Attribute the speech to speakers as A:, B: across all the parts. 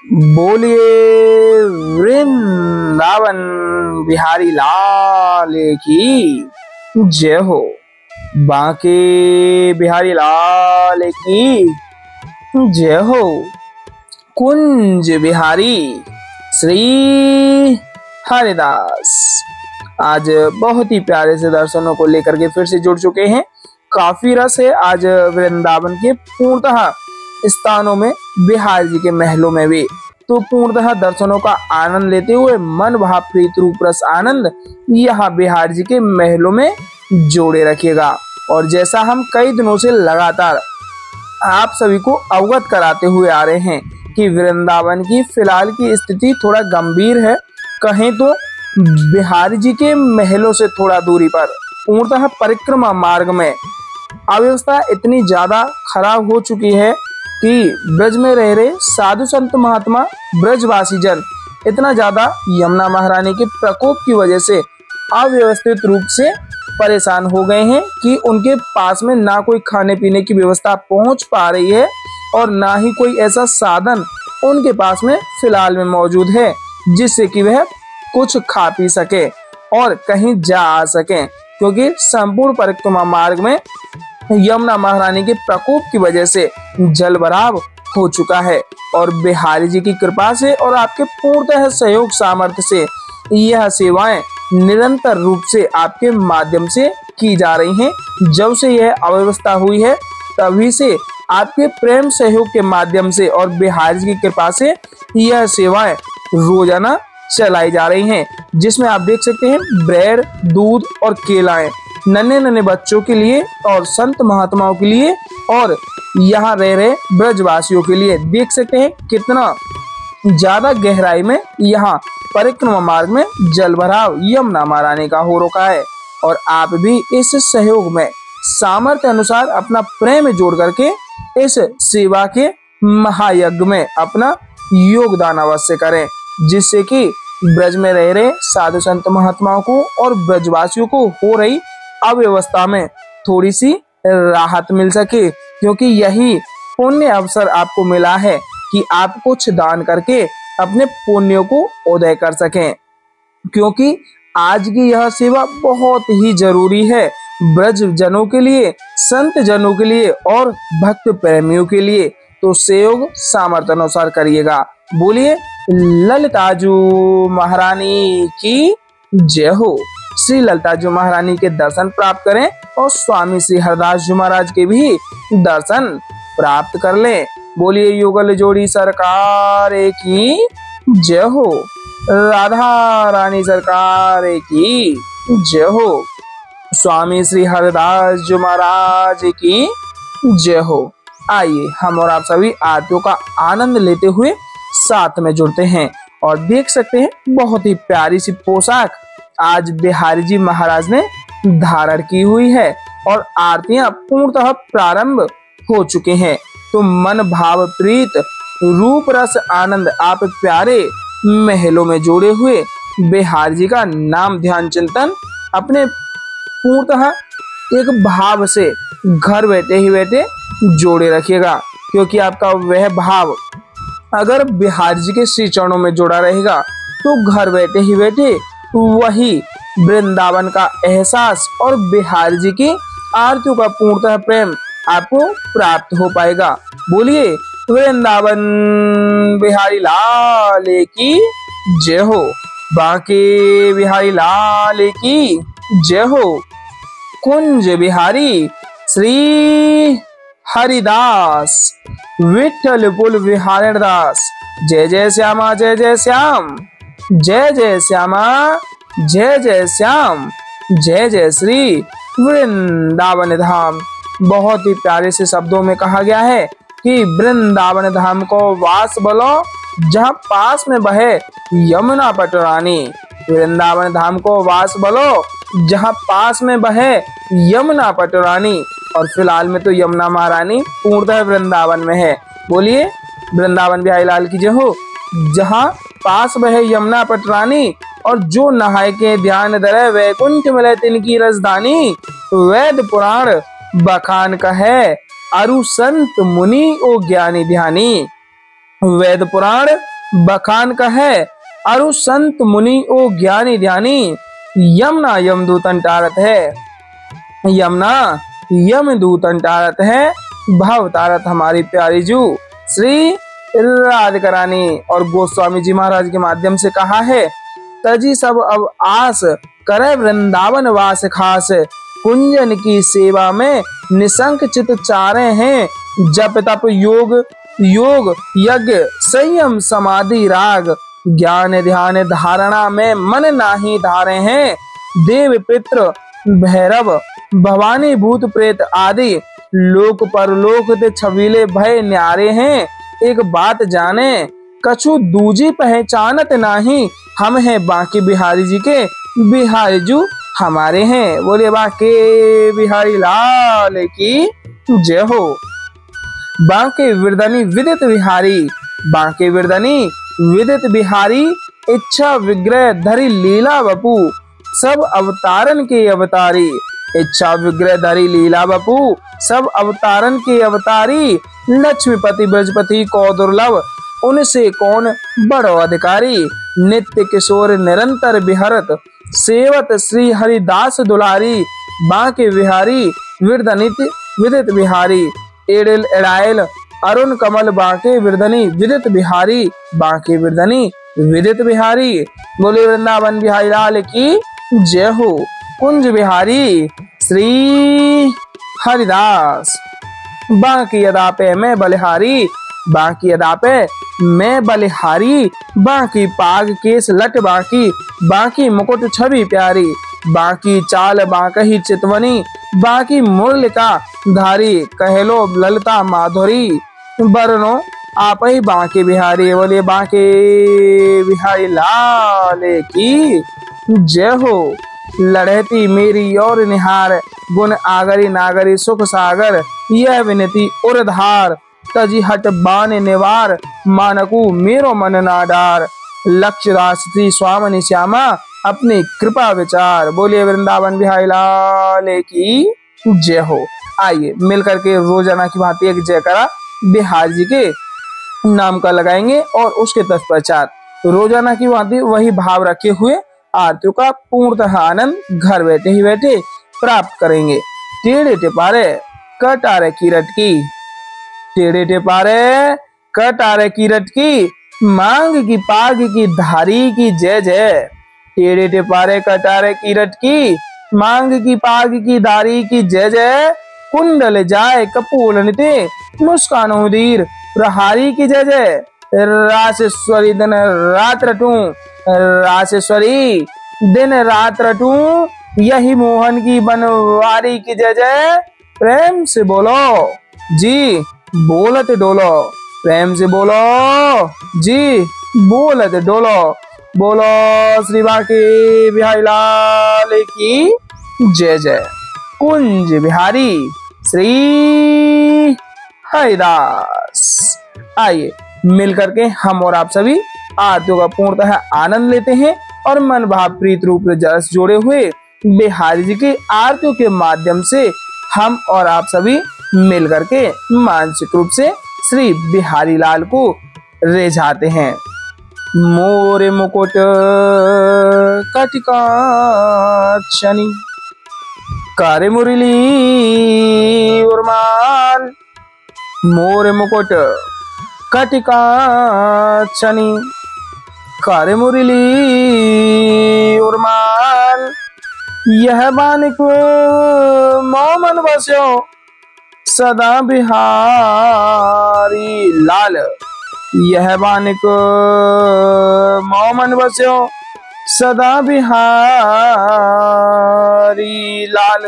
A: बोलिए वृंदावन बिहारी लाल की जय हो। बांके बिहारी लाल की जय हो। कुंज बिहारी श्री हरिदास आज बहुत ही प्यारे से दर्शनों को लेकर के फिर से जुड़ चुके हैं। काफी रस है आज वृंदावन के पूर्णतः स्थानों में, बिहार जी के महलों में भी। तो पूर्णतः दर्शनों का आनंद लेते हुए मन भाव प्रीत रूप रस आनंद यहाँ बिहार जी के महलों में जोड़े रखिएगा। और जैसा हम कई दिनों से लगातार आप सभी को अवगत कराते हुए आ रहे हैं कि वृंदावन की फिलहाल की स्थिति थोड़ा गंभीर है, कहें तो बिहार जी के महलों से थोड़ा दूरी पर पूर्णतः परिक्रमा मार्ग में अव्यवस्था इतनी ज्यादा खराब हो चुकी है कि ब्रज में रह रहे साधु संत महात्मा ब्रजवासी जन इतना ज्यादा यमुना महारानी के प्रकोप की वजह से अव्यवस्थित रूप से परेशान हो गए हैं कि उनके पास में ना कोई खाने पीने की व्यवस्था पहुंच पा रही है और ना ही कोई ऐसा साधन उनके पास में फिलहाल में मौजूद है जिससे कि वह कुछ खा पी सके और कहीं जा आ सके, क्योंकि संपूर्ण परिक्रमा मार्ग में यमुना महारानी के प्रकोप की वजह से जलभराव हो चुका है। और बिहारी जी की कृपा से और आपके पूर्णतः सहयोग सामर्थ्य से यह सेवाएं निरंतर रूप से आपके माध्यम से की जा रही हैं। जब से यह अव्यवस्था हुई है तभी से आपके प्रेम सहयोग के माध्यम से और बिहारी जी की कृपा से यह सेवाएं रोजाना चलाई जा रही हैं, जिसमें आप देख सकते हैं ब्रेड, दूध और केलाएं नन्हे नन्हे बच्चों के लिए और संत महात्माओं के लिए और यहाँ रह रहे ब्रजवासियों के लिए। देख सकते हैं कितना ज्यादा गहराई में यहाँ परिक्रमा मार्ग में जलभराव यमुना महारानी का हो रखा है। और आप भी इस सहयोग में सामर्थ्य अनुसार अपना प्रेम जोड़ करके इस सेवा के महायज्ञ में अपना योगदान अवश्य करें, जिससे कि ब्रज में रह रहे साधु संत महात्माओं को और ब्रजवासियों को हो रही अव्यवस्था में थोड़ी सी राहत मिल सके। क्योंकि यही पुण्य अवसर आपको मिला है कि आप कुछ दान करके अपने पुण्यों को उदय कर सकें, क्योंकि आज की यह सेवा बहुत ही जरूरी है ब्रज जनों के लिए, संत जनों के लिए और भक्त प्रेमियों के लिए। तो सहयोग सामर्थ्य अनुसार करिएगा। बोलिए ललिताजू महारानी की जय हो। श्री ललिताजू महारानी के दर्शन प्राप्त करें और स्वामी श्री हरदास जी महाराज के भी दर्शन प्राप्त कर लें। बोलिए युगल जोड़ी सरकार की जय हो। राधा रानी सरकार की जय हो। स्वामी श्री हरदास जी महाराज की जय हो। आइए हम और आप सभी आरतियों का आनंद लेते हुए साथ में जुड़ते हैं और देख सकते हैं बहुत ही प्यारी सी पोशाक आज बिहारी जी महाराज ने धारण की हुई है और आरतियां पूर्णतः प्रारंभ हो चुके हैं। तो मन भाव प्रीत रूप रस आनंद आप प्यारे महलों में जोड़े हुए बिहारी जी का नाम ध्यान चिंतन अपने पूर्णतः एक भाव से घर बैठे ही बैठे जोड़े रखिएगा, क्योंकि आपका वह भाव अगर बिहारी जी के श्री चरणों में जुड़ा रहेगा तो घर बैठे ही बैठे वही वृंदावन का एहसास और बिहारी जी की आरतियों का पूर्णतः प्रेम आपको प्राप्त हो पाएगा। बोलिए वृंदावन बिहारी लाल की जय हो। बांके बिहारी लाल की जय हो। कुंज बिहारी श्री हरिदास विठल पुल विहारण दास। जय जय श्यामा जय जय श्याम, जय जय श्यामा जय जय श्याम, जय जय श्री वृंदावन धाम। बहुत ही प्यारे से शब्दों में कहा गया है कि वृंदावन धाम को वास बोलो जहाँ पास में बहे यमुना पटरानी। वृंदावन धाम को वास बोलो जहाँ पास में बहे यमुना पटरानी। और फिलहाल में तो यमुना महारानी पूर्णतः वृंदावन में है। बोलिए वृंदावन बिहारी लाल की जय हो। जहाँ पास बहे यमुना पटरानी और जो नहाय के ध्यान धरे वैकुंठ मिले तिनकी रजधानी। वेद पुराण बखान कहे अरु संत मुनि ओ ज्ञानी ध्यानी। वेद पुराण बखान कहे अरु संत मुनि ओ ज्ञानी ध्यानी यमुना यमदूतन टारत है। यमुना यमदूतन टारत है भव तारत हमारी प्यारी जू श्री राधिका रानी। और गोस्वामी जी महाराज के माध्यम से कहा है तजी सब अब आस करे वृंदावन वास खास कुंजन की सेवा में निशंक चित चारे हैं जप तप योग योग यज्ञ संयम समाधि राग ज्ञान ध्यान धारणा में मन नाही धारे हैं देव पितृ भैरव भवानी भूत प्रेत आदि लोक परलोक ते छबीले भय न्यारे हैं। एक बात जाने कछु दूजी पहचानत नाही हम हैं बांके बिहारी जी के बिहारी जू हमारे हैं। बोले बांके बिहारी लाल की जय हो। बांके विरदनी विदित बिहारी बांके विरदनी विदित बिहारी इच्छा विग्रह धरी लीला बपू सब अवतारन के अवतारी इच्छा विग्रह धरी लीला बपू सब अवतारन के अवतारी लक्ष्मीपति ब्रजपति को दुर्लभ उनसे कौन बड़ो अधिकारी नित्य किशोर निरंतर बिहरत सेवत श्री हरिदास दुलारी बांके बिहारी विरदनित विदित बिहारी एड़िल एड़ाइल अरुण कमल बांके विरदनी विदित बिहारी बांके विरदनी विदित बिहारी। बोले वृंदावन बिहारी लाल की जय हो। कुंज बिहारी श्री हरिदास बांकी अदा पे मैं बलिहारी बांकी अदा पे मैं बलिहारी बांकी पाग केस लट बांकी बांकी मुकुट छवि प्यारी बांकी चाल बांकही चितवनी बांकी मुरलिका धारी कहलो ललिता माधुरी बरनो आप ही बांके बिहारी। बोले बांके बिहारी लाल की जय हो। लड़ती मेरी और निहार गुण आगरी नागरी सुख सागर यह विनती उर्धार तजी हट बान निवार मानकू मेरो मन नाडार लक्ष्य राशि स्वामनि श्यामा अपनी कृपा विचार। बोलिए वृंदावन बिहारी लाल की जय हो। आइए मिलकर के रोजाना की भांति एक जयकारा बिहार जी के नाम का लगाएंगे और उसके तत्पश्चात रोजाना की भांति वही भाव रखे हुए आरतियों का पूर्णतः आनंद घर बैठे ही बैठे प्राप्त करेंगे। टेढ़े टिपारे कटारे की रटकी टेढ़े टिपारे कटारे की रटकी मांग की पाग की धारी की जय जय। टेढ़े टिपारे कटारे की रटकी मांग की पाग की धारी की जय जय। कुंडल जाए कपूल निते मुस्कान उदीर प्रहारी की जय जय। रासेश्वरी दिन रात रटूं रासेश्वरी दिन रात रटूं यही मोहन की बनवारी की जय जय। प्रेम से बोलो जी बोलत डोलो प्रेम से बोलो जी बोलत डोलो। बोलो श्री बांके बिहारी लाल की जय जय। कुंज बिहारी श्री हरिदास। आइए मिलकर के हम और आप सभी आरतियों का पूर्णतः आनंद लेते हैं और मन भाव प्रीत रूप रस जोड़े हुए बिहारी जी की आरतियों के माध्यम से हम और आप सभी मिलकर के मानसिक रूप से श्री बिहारी लाल को रिझाते हैं। मोरे मुकुट कटिका शनि कारे मुरली उर्माल मोरे मुकुट कटिका शनि कारे मुरली उर्माल यह बानिक मोमन बस्यो सदा बिहारी लाल यह बानिक मोमन बस्यो सदा बिहारी लाल।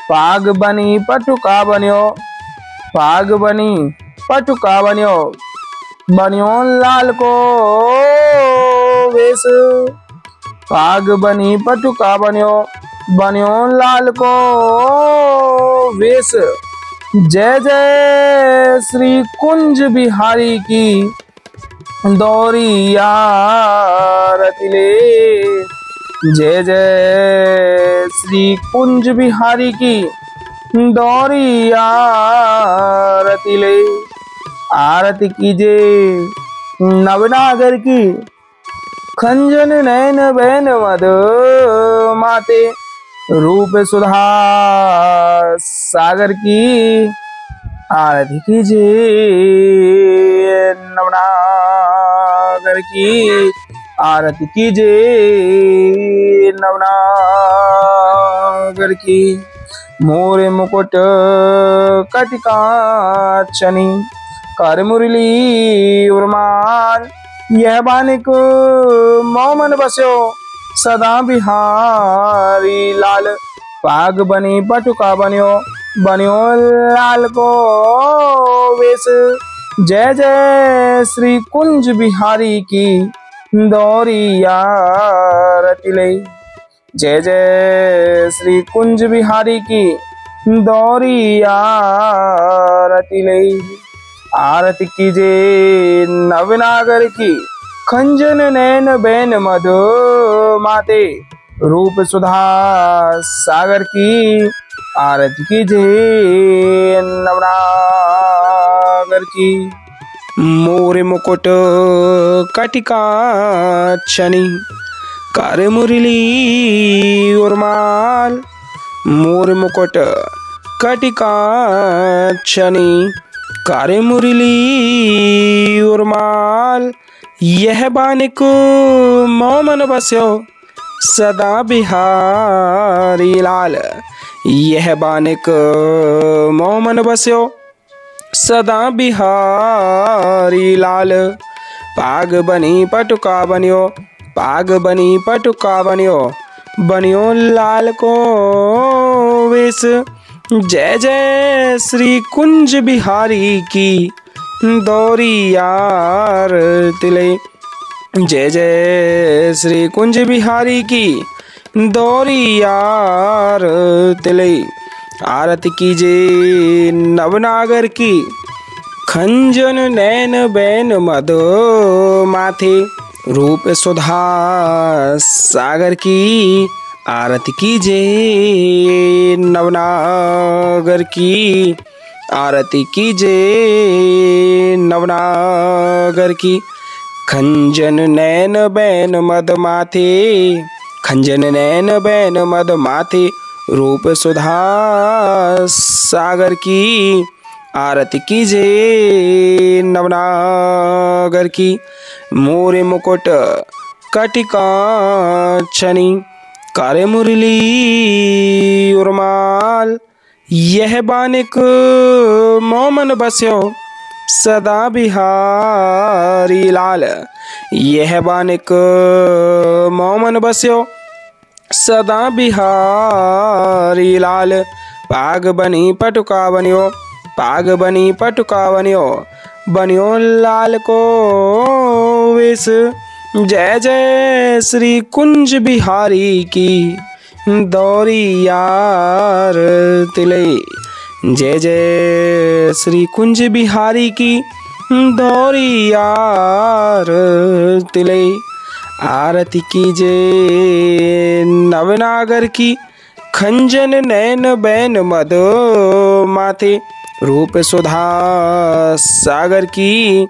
A: पाग बनी पटुका बन्यो पाग बनी पटुका बन्यो बन्यो लाल को वेश पाग बनी पटुका बन्यो बन्यो लाल को वेश। जय जय श्री कुंज बिहारी की दौरी आरती ले। जय जय श्री कुंज बिहारी की दौरी आरती ले। आरती कीजे नवनागर की, खंजन नैन बैन मद माते, रूप सुधा सागर की। आरती कीजिए नवनागर की, आरती कीजिए नवनागर की। मोरे मुकुट कटिकाचनी, कर मुरली उर्माल, यह बानिक मोमन बस्यो सदा बिहारी लाल। पाग बनी पटुका बन्यो, बन्यो लाल को वेश, जय जय श्री कुंज बिहारी की दौरिया रतिले। जय जय श्री कुंज बिहारी की दौरिया रतिले। आरती कीजे नवनागर की, खंजन नैन बैन मधु माते, रूप सुधा सागर की। आरती कीजिए नवनागर की। मोरे मुकुट कटिकाचनी, कर मुरली उर्माल, मोरे मुकुट कटिकाचनी, कर मुरली उर्माल, यह बानिक मोमन बस्यो सदा बिहारी लाल। यह बानिक मोमन बस्यो सदा बिहारी लाल। पाग बनी पटुका बन्यो, पाग बनी पटुका बन्यो, बन्यो लाल को वेश, जय जय श्री कुंज बिहारी की दौरियार तिले। जय जय श्री कुंज बिहारी की दौरियार तिले। आरती कीजे नवनागर की, खंजन नैन बैन मद माथे, रूप सुधा सागर की। आरती कीजे नवनागर की, आरती कीजे नवनागर की। खंजन नैन बैन मद माथे, खंजन नैन बैन मद माथे, रूप सुधा सागर की। आरती कीजे नवनागर की। मोरे मुकुट कटिकाचनी, कर मुरली उर्माल, यह बानिक मोमन बस्यो सदा बिहारी लाल। यह बानिक मोमन बस्यो सदा बिहारी लाल। पाग बनी पटुका बन्यो, पाग बनी पटुका बन्यो, बन्यो लाल को वेश, जय जय श्री कुंज बिहारी की दौरियार तिले। जय जय श्री कुंज बिहारी की दौरियार तिले। आरती कीजे नवनागर की, खंजन नैन बैन मद माथे, रूप सुधा सागर की।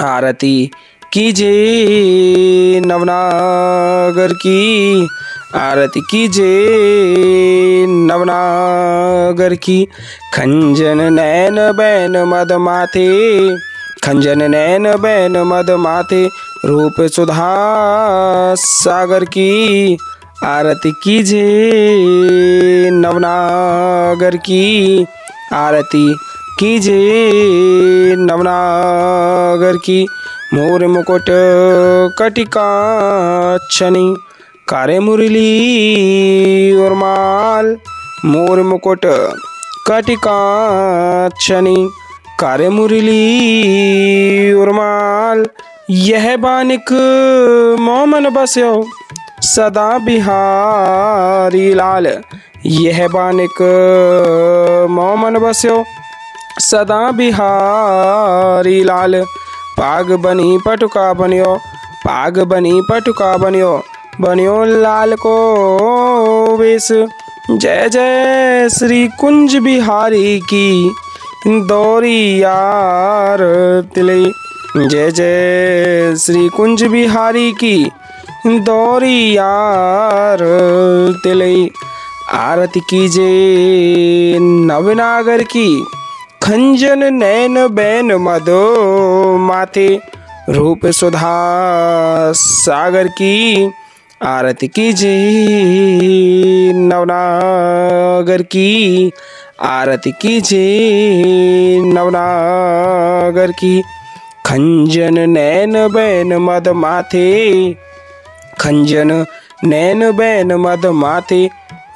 A: आरती कीजे नवनागर की, आरती कीजे नवनागर की। खंजन नैन बैन मद माथे, खंजन नैन बैन मद माथे, रूप सुधा सागर की। आरती कीजे नवनागर की, आरती कीजे नवनागर की। मोर मुकुट कटिकाचनी, करे मुरली उर्माल, मोर मुकुट कटिकाचनी, करे मुरली उर्माल। यह बानिक मोमन बस्यो सदा बिहारी लाल। यह बानिक मोमन बस्यो सदा बिहारी लाल। पाग बनी पटुका बन्यो, पाग बनी पटुका बन्यो, बन्यो लाल को वेश। जय जय श्री कुंज बिहारी की दौरी यार तिले। जय जय श्री कुंज बिहारी की दौरी यार तिले। आरती कीजे नवनागर की खंजन नैन बैन मदो माथे रूप सुधा सागर की। आरती कीजे नवनागर की आरती कीजे नवनागर की। खंजन नैन बैन मद माथे खंजन नैन बैन मद माथे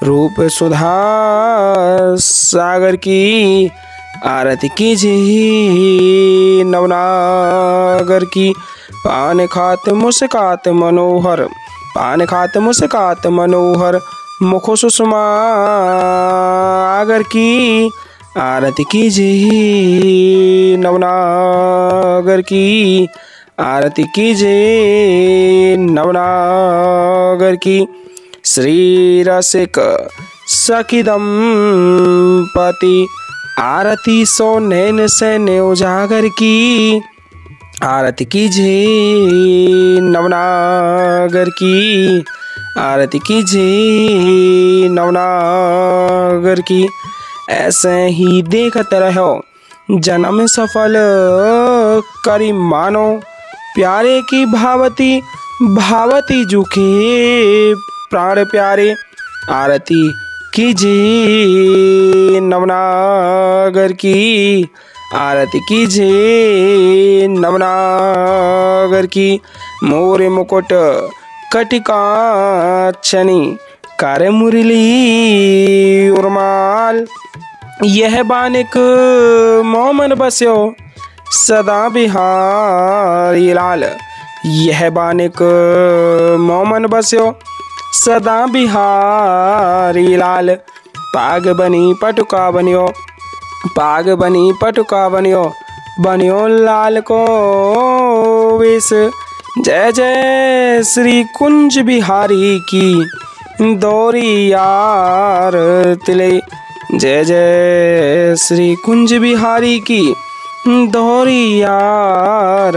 A: रूप सुधा सागर की। आरती कीजे नवनागर की। पान खात मुस्कात मनोहर पान खात मुस्कात मनोहर मुख सुषमा आगर की। आरती कीजे नवनागर की आरती कीजे नवनागर की। श्री रसिक सखी दंपति आरती सो नैन सैन्य उजागर की। आरती कीजे नवनागर की आरती कीजे नवनागर की। ऐसे ही देखत रहो जन्म सफल करी मानो प्यारे की भावती भावती जुखे प्राण प्यारे। आरती कीजे नवनागर की आरती कीजे नवनागर की। मोरे मुकुट कटिकाक्षनी कार्य मुरली उर्माल यह बानिक मोमन बस्यो सदा बिहारी लाल। यह बानिक मोमन बस्यो सदा बिहारी लाल। पाग बनी पटुका बनियो पाग बनी पटुका बनियो बनियो लाल को वेश। जय जय श्री कुंज बिहारी की दौरी यार तिले। जय जय श्री कुंज बिहारी की दौरी यार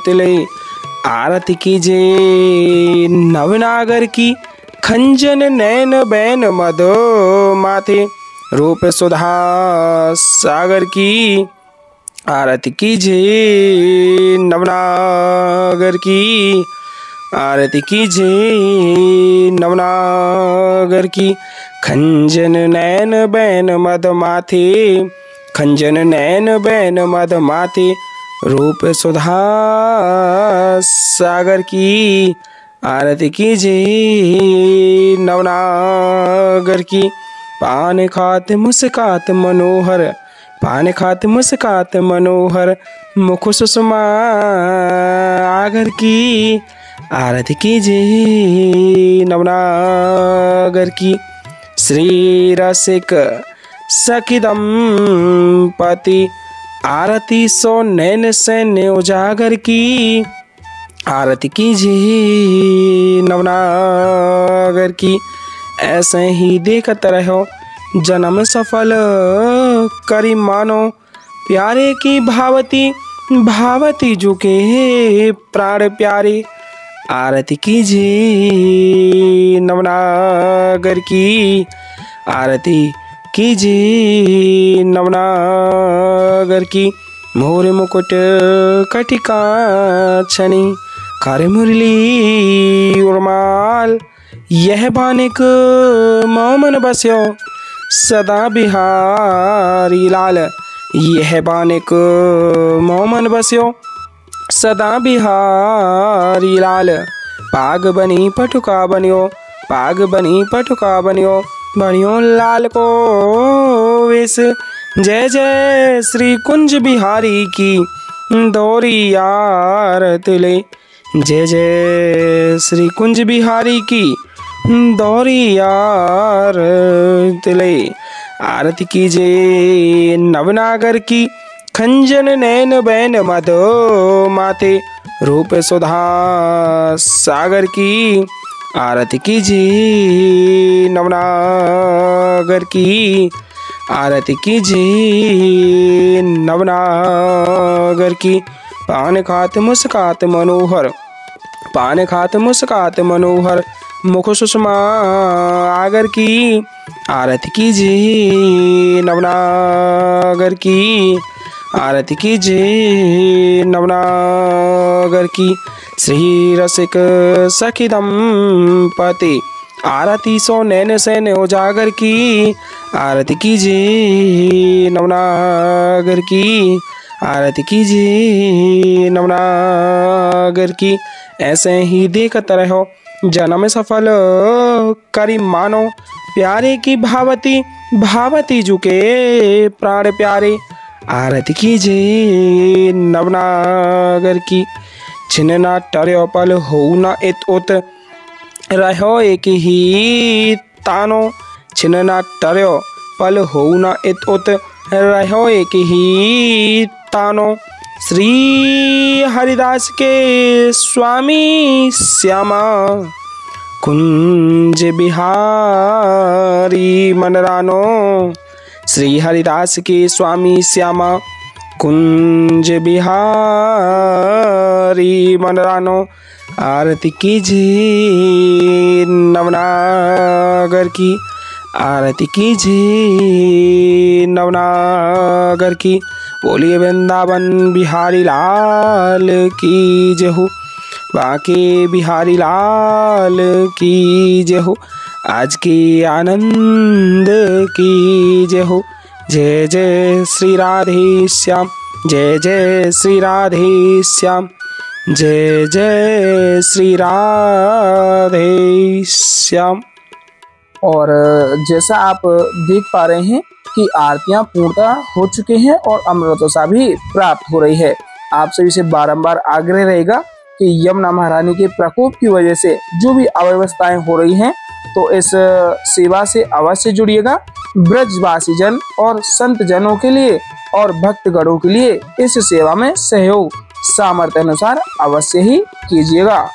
A: तिले। आरती कीजे नवनागर की खंजन नैन बैन मदो माथे रूप सुधा सागर की। आरती कीजे नवनागर की आरती कीजे नवनागर की। खंजन नैन बैन मद माथे खंजन नैन बैन मद माथे रूप सुधा सागर की। आरती कीजे नवनागर की। पान खात मुस्कात मनोहर पान खात मुस्कात मनोहर मुख सुषमा आगर की। आरती कीजे नवनागर की। श्री रसिक सखी दंपति आरती सो नैन सैन्य उजागर की। आरती कीजे नवनागर की। ऐसे ही देखत रहो जन्म सफल करी मानो प्यारे की भावती भावती जुके प्राण प्यारे। आरती कीजे नवनागर की आरती कीजे नवनागर की। मोर मुकुट कटिकाक्षनी कार्य मुरली उर्माल यह बानिक मोमन बस्यो सदा बिहारी लाल। यह बानिक मोमन बस्यो सदा बिहारी लाल। पाग बनी पटुका बनियो पाग बनी पटुका बनियो बनियो लाल को वेश। जय जय श्री कुंज बिहारी की दौरी यार तिले। जय जय श्री कुंज बिहारी की दौरी यार तिले। आरती कीजे नवनागर की खंजन नैन बैन मदो माथे रूप सुधा सागर की। आरती कीजे नवनागर की
B: आरती कीजिए नवनागर की। पान खात मुस्कात मनोहर, पान खात मुस्कात मनोहर, मुख सुषमा आगर की। आरती कीजिए नवनागर की, आरती कीजिए नवनागर की। श्री रसिक सखी दंपति, आरती सो नैन सैन उजागर की। आरती कीजिए नवनागर की, आरती कीजिए नवनागर की। ऐसे ही देखत रहो जन्म सफल करी मानो, प्यारे की भावती भावती झुके प्राण प्यारे। आरती कीजिए नवनागर की। छिन ना टर्यो पल हो न इत उत, रहो एक ही तानो। छिन ना टर्यो पल हो न इत उत, रहो एक ही तानो। श्री हरिदास के स्वामी श्यामा, कुंज बिहारी मनरानो। श्री हरिदास के स्वामी श्यामा, कुंज बिहारी मनरानो। आरती कीजिए नवनागर की, आरती कीजिए नवनागर की। बोलिए वृंदावन बिहारी लाल की जय हो, बाके बिहारी लाल की जय हो, आज के आनंद की जय हो। जय जय श्री राधे श्याम, जय जय श्री राधे श्याम, जय जय श्री राधे श्याम।
A: और जैसा आप देख पा रहे हैं कि आरतियां पूर्णतः हो चुकी हैं और अमृतोसा भी प्राप्त हो रही है। आप सभी से बारंबार आग्रह रहेगा कि यमुना महारानी के प्रकोप की वजह से जो भी अव्यवस्थाएं हो रही हैं, तो इस सेवा से अवश्य जुड़िएगा। ब्रजवासी जन और संत जनों के लिए और भक्तगणों के लिए इस सेवा में सहयोग सामर्थ्य अनुसार अवश्य ही कीजिएगा।